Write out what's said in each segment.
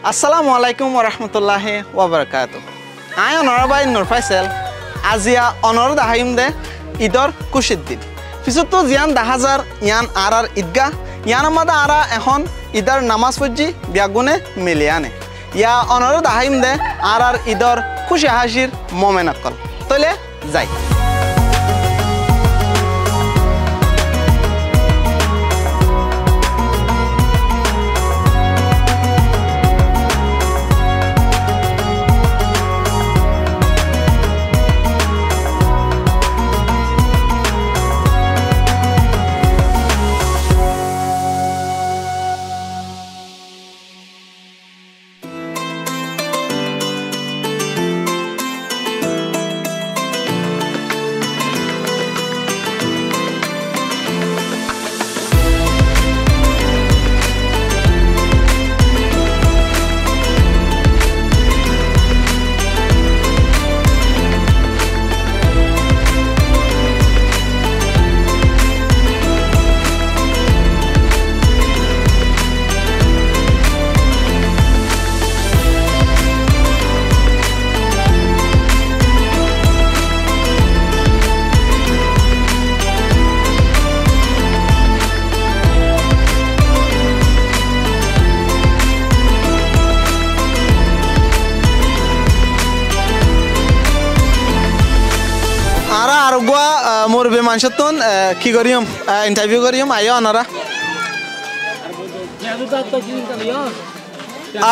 আসসালামু আলাইকুম ওরহমতুল্লাহি ওয়াবারাকাতু। আয় অনরাবাই নুর ফাইসেল আজিয়া অনর দাহাইম দে ঈদর খুশির দিন পিছত জিয়ান দাহাজার ইয়ান আর ঈদগাহ ইয়ান আমাদা আরা এখন ঈদর নামাজ পড়ছি ব্যাগুনে মিলিয়ানে ইয়া অনর দাহাইম দে আর ঈদর খুশি হাসির মোমেনাক্কল তলে যাই। মুরব্বী মানুষতন কি করিম ইন্টারভিউ করিম আইও আনারা।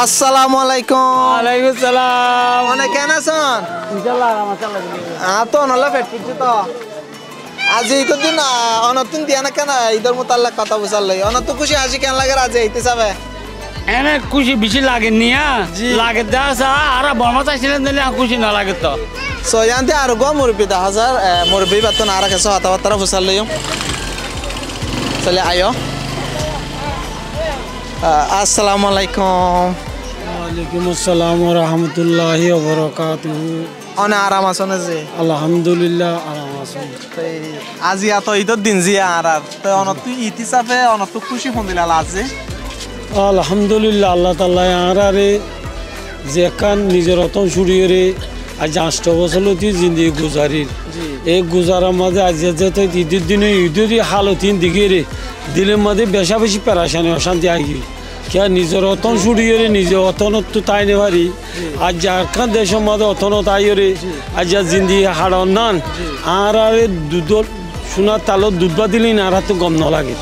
আসসালামু আলাইকুম। ওয়ালাইকুম সালাম। অনেক কেন আছেন? ইনশাআল্লাহ মাশাআল্লাহ। তো নলা পেট পুজি তো আজি ঈদের দিন অনতুন দিয়া না কেন ঈদের মোতাল্লাক কথা বুঝাল অনত খুশি হাসি কেন লাগে আজ এইতে যাবে এনে খুশি বেশি লাগে নিয়া লাগে দাসা আর বর্মা চাইছিলেন দিলে খুশি না লাগে তো সয়ান্তে আর গো মুরব্বী 10,000 মুরব্বী বাতন আর কেসো হাতাবাতারা ফুসাল লইম চলে আয়ো। আসসালামু আলাইকুম। ওয়ালাইকুম আসসালাম ওয়া রাহমাতুল্লাহি ওয়া বারাকাতুহু। অনে আরাম আছেন জি? আলহামদুলিল্লাহ আরাম আছেন। আজি এত ঈদের দিন জি আর তো অনত ঈদ হিসাবে অনত খুশি ফন্দিলা আজি আলহামদুলিল্লাহ আল্লাহ তাআলা আরারে যে কান নিজের রতন শুরিয়ে আজ 8 বছর লতি জিন্দগি গুজারির এই গুজারার মাঝে আজ যেতে ঈদের দিনে ঈদের হালতিন দিকে রে দিলের মাঝে বেশা বেশি পেরাশানি অশান্তি আগে কে নিজের অতন শুরিয়ে নিজে অতনত তো তাই নে পারি আজ যার কান দেশের মাঝে অতনত আইরে আজ যা জিন্দগি হাড়ন নান আর আরে দুধ সোনার তালত দুধ বা দিলেই না আর তো গম না লাগে।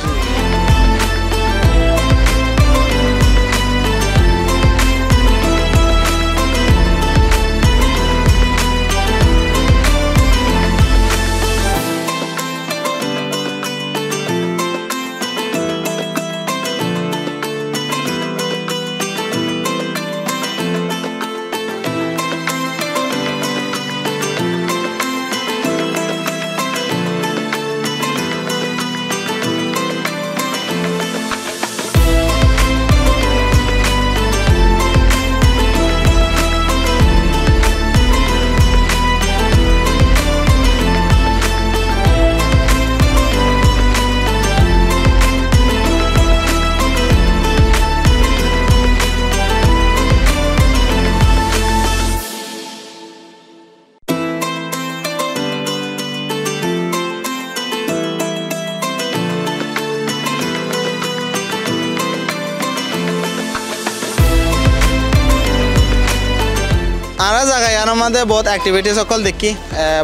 আরা জায়গায় ইয়ার মধ্যে বহুত অ্যাক্টিভিটি সকল দেখি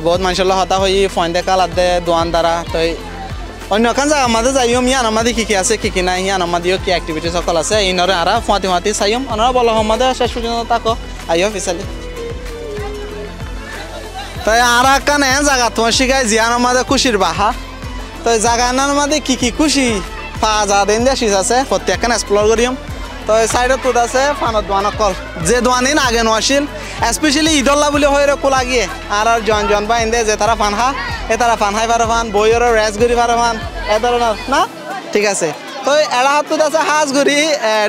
বহুত মানুষের হতা হই ফোন দেখা লাদে দোয়ান দ্বারা তো অন্য কান জায়গা মাঝে যাইম ইয়ান আমাদের কি কি আছে কি কি নাই ইয়ান আমাদেরও কি অ্যাক্টিভিটি সকল আছে ইনরে আরা ফাঁতি ফাঁতি চাইম ওনারা বলা আমাদের শেষ পর্যন্ত তাকো আইও পিছালি তাই আর কান এ জায়গা তোমার শিখাই জিয়ান আমাদের খুশির বাহা তো জায়গার মধ্যে কি কি খুশি পা যা দিন দিয়ে শীষ আছে প্রত্যেকখান এক্সপ্লোর করিম তো সাইডত তোদ আছে ফানত দোয়ান কল যে দোয়ানিন আগে নছিল স্পেশালি ঈদল্লা বলে হয়ে রকো লাগিয়ে আর জন বা ইন্দে যে তারা ফান হা এ তারা ফান হাই পারে ফান বইয়েরও রেস ঘুরি পারে ফান এ ধরনের না ঠিক আছে তো এরা হাতত আছে হাঁস ঘুরি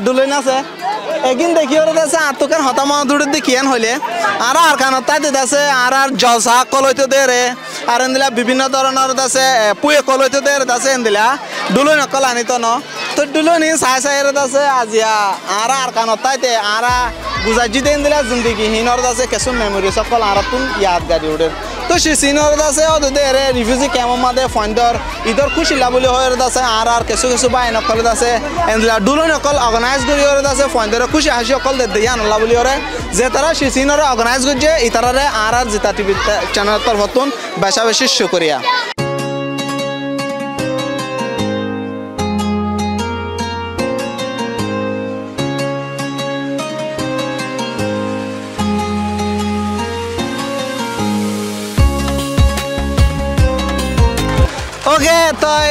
ডুলেন আছে একদিন দেখি ওর আছে আত্মকান হতামা দূরের দেখিয়েন হইলে আর কানত তাই আছে আর জলসা কলইতে দে রে আর এদিলা বিভিন্ন ধরনের আছে পুয়ে কলইতে দে আছে এদিলা ডুলই নকল আনিত ন তো দুলো নি সাই সাইরত আছে আজিয়া আর কানত তাইতে আরা গুজাজি দেন দিলা জিন্দেগি হিনর আছে কিছু মেমোরি সকল আর তুন ইয়াদগারি উড়ে তো সে সিনর আছে ওদে রে রিফিউজি ক্যাম্প মাদে ফান্ডর ইদর খুশি লাবলি হয়ে আছে আর কিছু কিছু বাই নকল আছে এন্ডলা দুলো নকল অর্গানাইজ করি হয়ে আছে ফান্ডর খুশি হাসি অকল দে দেয়া নলা বলি হরে যে তারা সে সিনর অর্গানাইজ করছে ইতারারে আর জিতা টিভি চ্যানেল তরফতুন বেশা বেশি শুকরিয়া ওকে তাই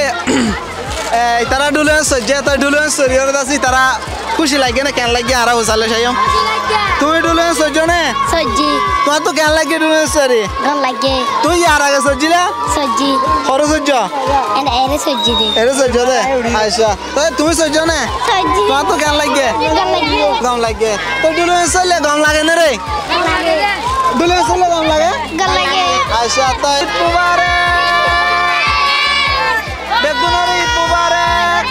তারা ডুলেন্স যে তাই ডুলেন্স সরিয়র দাসি তারা খুশি লাগে না কেন লাগে আর বসালে সাইম তুই ডুলেন্স সজনে সজি তোমার তো কেন লাগে ডুলেন্স সরি ভাল লাগে তুই আর আগে সজিলা সজি খরচ সজ্জ এরে সজি দে এরে সজ্জ দে আচ্ছা তাই তুমি সজনে সজি তোমার তো কেন লাগে ভাল লাগে গম লাগে তো ডুলেন্স সরলে গম লাগে না রে ডুলেন্স সরলে গম লাগে ভাল লাগে আচ্ছা তাই মুবারক বেগুনের ঈদ মুবারক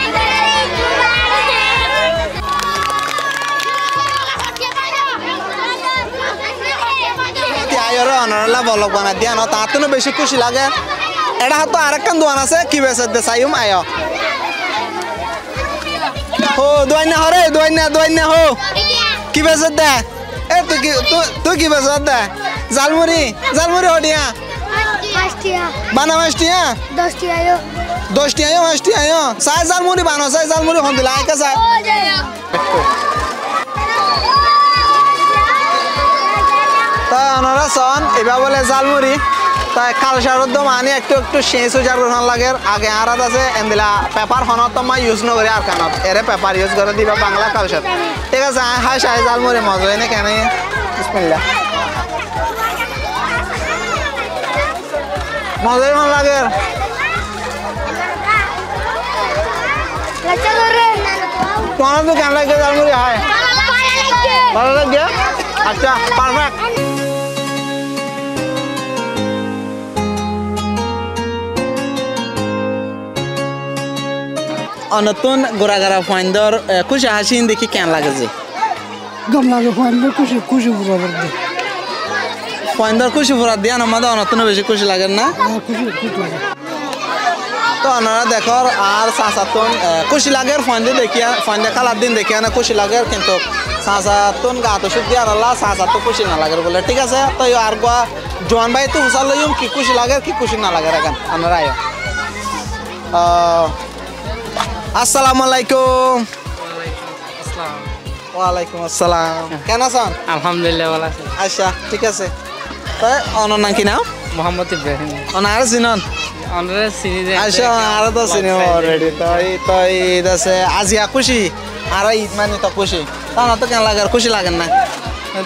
আয়র অনরলা বলক বানা দিয়া না তাতনো বেশি খুশি লাগে এটা তো আরেকখান দোকান আছে কি বেছে দে চাইম আয় হো দোয়াইনা হরে দোয়াইনা হো কি বেছে দে এ তুই কি বেছে দে জালমুড়ি হডিয়া বানা মাস্টিয়া 10 টি আয়ো সাই জালমুড়ি বানো সাই জালমুড়ি হন দিলা আইকা সাই তাই ওনারা সন এবার বলে জালমুড়ি তাই কালচারত তো মানে একটু চেঞ্জ হয়ে যাবে লাগে আগে আরাত আছে এমদিলা পেপার হনত তো মই ইউজ নকরি আর কানত এরে পেপার ইউজ করে দিবা বাংলা কালচার ঠিক আছে হাই সাই জালমুড়ি মজা হয় না কেন বিসমিল্লাহ মজাই মন লাগে তোমার তো কেন লাগে জালমুড়ি হয় ভালো লাগে আচ্ছা পারফেক্ট নতুন গোড়াগাড়া ফাইন্দর খুশি হাসিন দেখি কেন লাগে যে গম লাগে ফাইন্দর খুশি খুশি পুরা দে ফাইন্দর খুশি পুরা দিয়া আমাদের নতুন বেশি খুশি লাগে না খুশি খুশি লাগে তো ওনারা দেখর আর সাসাতুন খুশি লাগে ফাইন্দে দেখিয়া ফাইন্দে কালার দিন দেখিয়া না খুশি লাগে কিন্তু সাসাতুন গাতো সুদি আর আল্লাহ সাসাতু খুশি না লাগে বলে ঠিক আছে তো আর গোয়া জোয়ান ভাই তো উসাল লইম কি খুশি লাগে কি খুশি না লাগে রাখান আপনারা আয় আসসালামু আলাইকুম ওয়ালাইকুম আসসালাম কেন আছেন আলহামদুলিল্লাহ ভালো আছি আচ্ছা ঠিক আছে তাই অনর নাম কি নাম মোহাম্মদ ইব্রাহিম অনার চিনন অনরে চিনি দে আচ্ছা আর তো চিনি অলরেডি তাই আছে আজিয়া খুশি আর ঈদ মানে তো খুশি তা তো কেন লাগে খুশি লাগে না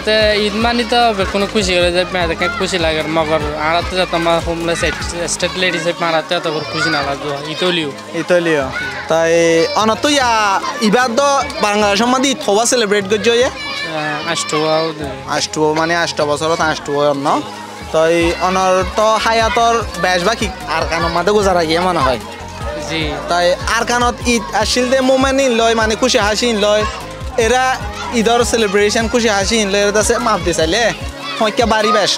তে ঈদ মানি তো কোনো খুশি করে যায় মেয়ে দেখে খুশি লাগে মগর আড়াতে যত আমার হোমলেস স্টেট লেডিস মারাতে তো খুশি না লাগতো ইতালিও তাই অনত ইয়া ইবাদ বাংলাদেশের মধ্যে ঈদ হওয়া সেলিব্রেট করছো ইয়ে আষ্টু মানে 8 বছরত 8 অন্য তাই অনর তো হায়াতর বেশ বাকি আর কানের মধ্যে গুজারা গিয়ে মনে হয় জি তাই আর কানত ঈদ আসিল দে মোমেন্ট লয় মানে খুশি হাসি লয় এরা ঈদর সেলিব্রেশন খুশি হাসি লয় এরা আছে মাফ দি চাইলে হইকা বাড়ি বেশ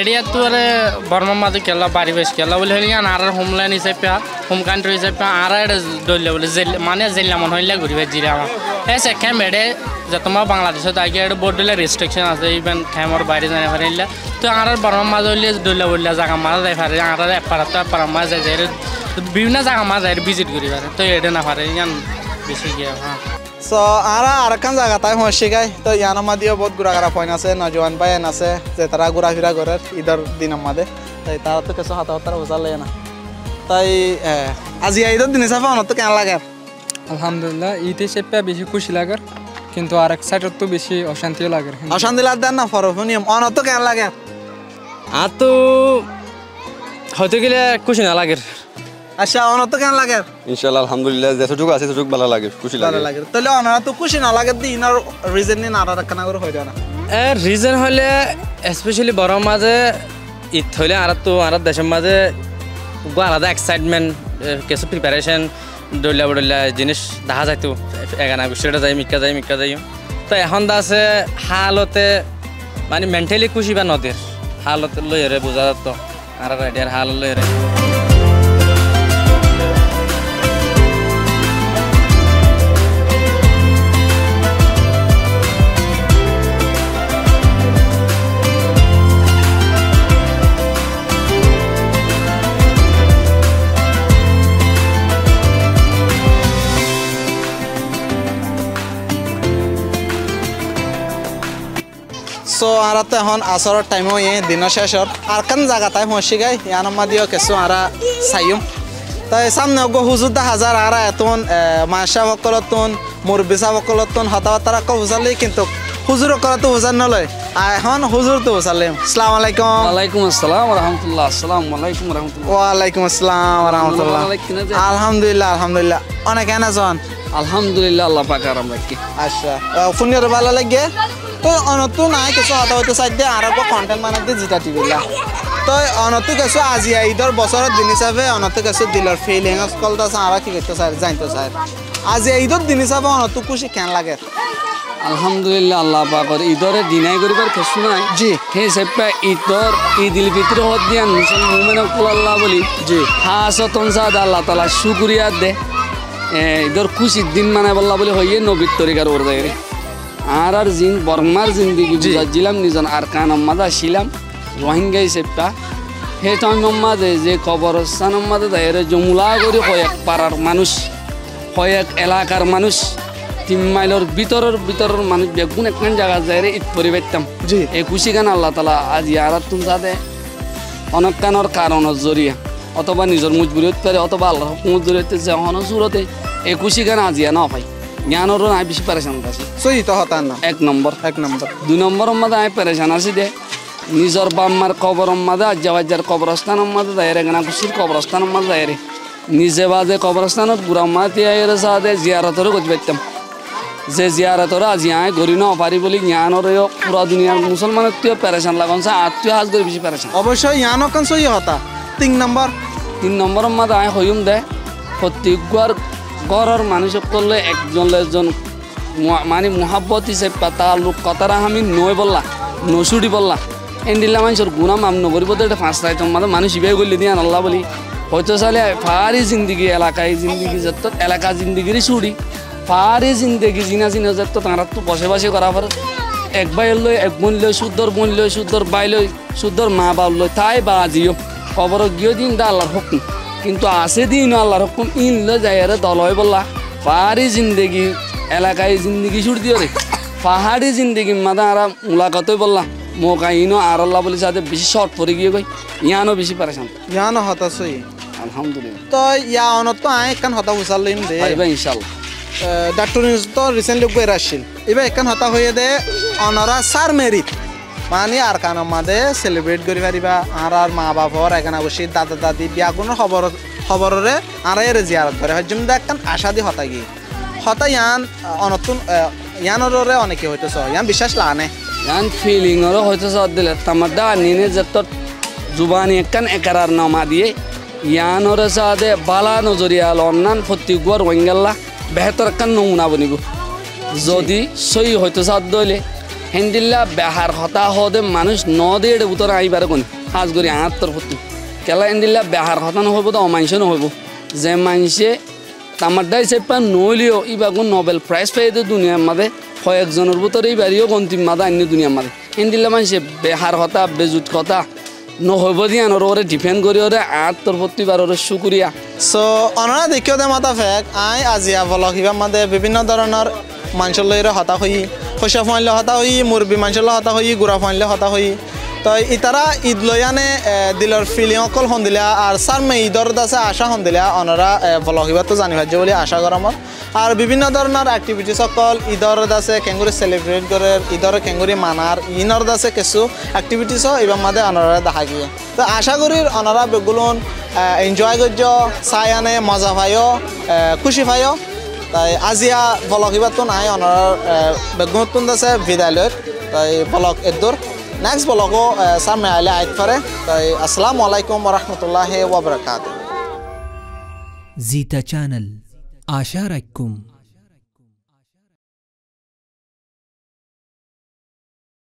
এরিয়া তো আরে বর্মা মাঝে খেলা বাড়ি বেশ খেলা বলে হইলে আর হোমল্যান্ড হিসেবে হোম কান্ট্রি হিসেবে আর দলীয় বলে মানে জেলা মনে হইলে ঘুরিবে জিরে আমার এসে খেম এডে যে তোমার বাংলাদেশত আগে একটা বোর্ড দিলে রেস্ট্রিকশন আছে ইভেন খেমর বাইরে জানে পারিলে তো আর বর্মা মাঝে হইলে দলীয় বললে জায়গা মাঝে যাই পারে আর এপারাতে এপারা মাঝে যাই বিভিন্ন জায়গা মাঝে ভিজিট করি পারে তো এটা না পারে ইয়ান বেশি গিয়ে হ্যাঁ সো আর কান জায়গা তাই হসি গাই তো ইয়ান মাদিও বহুত ঘুরা ঘুরা পয়েন্ট আছে নজওয়ান ভাই আছে যে তারা ঘুরা ফিরা করে ঈদের দিন আমাদের তাই তারা তো কিছু হাতা হাতার বোঝালে না তাই আজি ঈদের দিন হিসাবে অনত তো কেন লাগে আলহামদুলিল্লাহ ঈদ হিসেবে বেশি খুশি লাগার কিন্তু আর এক সাইডত তো বেশি অশান্তিও লাগে অশান্তি লাগতেন না ফরফনিয়ম অনত তো কেন লাগে আর তো হয়তো গেলে খুশি না লাগে আচ্ছা অনত তো কেন লাগে ইনশাআল্লাহ আলহামদুলিল্লাহ যতটুকু আছে ততটুকু ভালো লাগে খুশি লাগে তাহলে অনারা তো খুশি না লাগে দিন আর রিজন নিয়ে নাড়া রাখা করে হয়ে যায় না রিজন হলে স্পেশালি বড় মাঝে ঈদ হইলে আর তো আর দেশের মাঝে আলাদা এক্সাইটমেন্ট কিছু প্রিপারেশন ডলিয়া জিনিস দেখা যাইতো এখানে সেটা যাই মিক্কা যাই তো এখন দা আছে হালতে মানে মেন্টালি খুশি বা নদীর হালতে লই রে বোঝা যাত আর রাইডার হাল লই রে সো আর তো এখন আসরের টাইমও দিন শেষর আর কান জায়গা তাই মসি গাই ইয়ান দিও কিছু আর চাইম তাই সামনে গো হুজুর হাজার আর এতন মাসা সকলতন মুরব্বী সকলতন হতাহতারা কো বুঝালি কিন্তু হুজুর করাতো বুঝান নলয় এখন হুজুর তো বুঝালিম আসসালামু আলাইকুম ওয়ালাইকুম আসসালাম ওয়া রাহমাতুল্লাহ আসসালামু আলাইকুম ওয়া রাহমাতুল্লাহ ওয়া আলাইকুম আসসালাম ওয়া রাহমাতুল্লাহ আলহামদুলিল্লাহ অনেক এনা জন আলহামদুলিল্লাহ আল্লাহ পাক আর আমরা কি আচ্ছা ফুনিয়র ভালো লাগে তো অনতো নাই কিছু হতা হইতে চাই দিয়ে আর কন্টেন্ট বানাতে জিতা টিভিলা তো অনতো কিছু আজি ঈদর বছরের দিন হিসাবে অনতো কিছু দিলর ফিলিং কলটা আর কি করতে চাই জানতে চাই আজি ঈদর দিন হিসাবে অনতো খুশি কেন লাগে আলহামদুলিল্লাহ আল্লাহ পাকের ঈদরে দিনাই করিবার কিছু নাই জি হে সেপা ঈদর ঈদুল ফিতর হদ দিয়ান মুসলমান মুমিন আল্লাহ বলি জি হাসতন সাদ আল্লাহ তাআলা শুকরিয়া দে ঈদর খুশির দিন মানায় আল্লাহ বলি হইয়ে নবীর তরিকার ওর যায় আর জিন বর্মার জিন্দিগি বুঝাছিলাম নিজন আর কান আম্মাদা ছিলাম রোহিঙ্গাই সেপটা হে টাইমাদে যে কবরস্থান আম্মাদে দায়ের জমুলা করে কয়েক পাড়ার মানুষ কয়েক এলাকার মানুষ 3 মাইলের ভিতরের মানুষ বেগুন একখান জায়গা যায় ঈদ পরিবেতাম জি এই খুশি গান আল্লাহ তালা আজ আর তুমি যাতে অনেক কানোর কারণের জরিয়া অথবা নিজের মজবুরিত পারে অথবা আল্লাহর হুকুমত জরিয়াতে যে হন সুরতে এই খুশি গান আজিয়া না পাই জ্ঞানেরও নাই বেশি পেরেশান আছে সই তো হতান না 1 নম্বর 2 নম্বরের মধ্যে আমি পেরেশান আছি দে নিজের বাম্মার কবরের মধ্যে আজ্জাবাজ্জার কবরস্থানের মধ্যে দায়ের এখানে খুশির কবরস্থানের মধ্যে দায়ের নিজে বাদে কবরস্থানত বুড়া মাতি আয়ের সাথে জিয়ারতরও করতে পারতাম যে জিয়ারতরা আজি আয় গড়ি না পারি বলি জ্ঞানের পুরা দুনিয়ার মুসলমানের তুই পেরেশান লাগানছে আত্মীয় হাজ করে বেশি পেরেশান অবশ্যই ইয়ানো কান সই হতা 3 নম্বরের মধ্যে আয় হইম দে প্রত্যেকবার ঘরের মানুষ করলে একজন মানে মহাব্বত হিসেবে পাতা লোক কথারা আমি নয় বললা নসুড়ি বললা এন্ডিল্লা মানুষের গুণা মাম নগরী বলতে এটা 5 আইটেম মানে মানুষ ইবাই করলে দিয়ে আল্লাহ বলি হয়তো চালে ফারি জিন্দিগি এলাকায় জিন্দিগি যত এলাকা জিন্দিগির ছুড়ি ফারি জিন্দিগি জিনা যত তাঁরা তো বসে করা পারে এক ভাই লই এক বোন লই শুদ্ধর বোন লই শুদ্ধর বাই লই শুদ্ধর মা বাপ লই তাই বা আজিও খবর গিয়ে দিন দা আল্লাহর হুকুম কিন্তু আছে দিন আল্লাহর হুকুম ইন লো যাইরে দলয় বললা পাহাড়ি জিন্দেগি এলাকায় জিন্দেগি ছুট দিও রে পাহাড়ি জিন্দেগি মাদা আর মুলাকাতই বললা মোকাইনো আর আল্লাহ বলি সাথে বেশি শর্ট পড়ে গিয়ে গই ইয়ানো বেশি পারেশান ইয়ানো হতা সই আলহামদুলিল্লাহ তো ইয়া অনত আয় কান হতা উসালিম দে পাইবা ইনশাআল্লাহ ডাক্তার নিউজ তো রিসেন্টলি গই রাশিল এবার একান হতা হয়ে দে অনরা সার মেরিট মানে আর কান আমাদের সেলিব্রেট করি পারিবা আর মা বাবার এখানে বসে দাদা দাদি বিয়া কোনো খবরে আর এর জিয়ারত করে হজম দেখান আশা দি হতা গিয়ে হতা ইয়ান অনতুন ইয়ানরে অনেকে হইতেছ ইয়ান বিশ্বাস লানে ইয়ান ফিলিংরও হয়তো সদ দিলে তামাদা নিনে যত জুবানি একখান একারার নামা দিয়ে ইয়ানরে সাদে বালা নজরিয়া লন্নান ফতিগুয়ার ওয়াঙ্গাল্লা বেহতর একখান নমুনা বনিব যদি সই হয়তো সাদ দইলে হেন্দিল্লা বেহার হতা হদে মানুষ নদের উত্তর আইবার কোন হাজ করি আত্মর ফতি কেলা হেন্দিল্লা বেহার হতা নহব তো অমাংস নহব যে মানুষে তামাদাই চেপা নইলেও ইবা কোন নোবেল প্রাইজ পাই দুনিয়ার মাঝে কয়েকজনের ভিতরে এইবারিও অন্তিম মাদা অন্য দুনিয়ার মাঝে হেন্দিল্লা মানুষে বেহার হতা বেজুত কথা নহব দিয়ে ওরে ডিফেন্ড করি ওরে আত্মর প্রতিবার ওরে শুকুরিয়া সো অনরা দেখিও দে মাতা ফেক আই আজিয়া বলক ইবা মাদে বিভিন্ন ধরনের মানুষের লইরে হতা হই খসা ফাইলে হতা হই মুরবি মানুষের হতা হই গুড়া ফাইলে হতা হই তো ইতারা ঈদ লয়ানে দিলর ফিলিং অকল হন্দিলা আর সার মে ঈদর দাসে আশা হন্দিলা অনরা বলকিবা তো জানি ভাজ্য বলে আশা করাম আর বিভিন্ন ধরনের অ্যাক্টিভিটিস অকল ঈদর দাসে কেঙ্গুরি সেলিব্রেট করে ঈদর কেঙ্গুরি মানার ইনর দাসে কিছু অ্যাক্টিভিটিস এবার মাঝে অনরা দেখা গিয়ে তো আশা করি অনরা বেগুলন এনজয় করছ চাই আনে মজা পাইও খুশি পাইও তাই আজিয়া বলকিবা তো নাই অনরার বেগুন দাসে বিদায়লৈত তাই বলক এদুর নেক্সট ব্লগও সামনে আইলে আইত পারে তাই আসসালামু আলাইকুম ওয়া রাহমাতুল্লাহি ওয়া বারাকাতুহু Zita Channel আশা রাখুম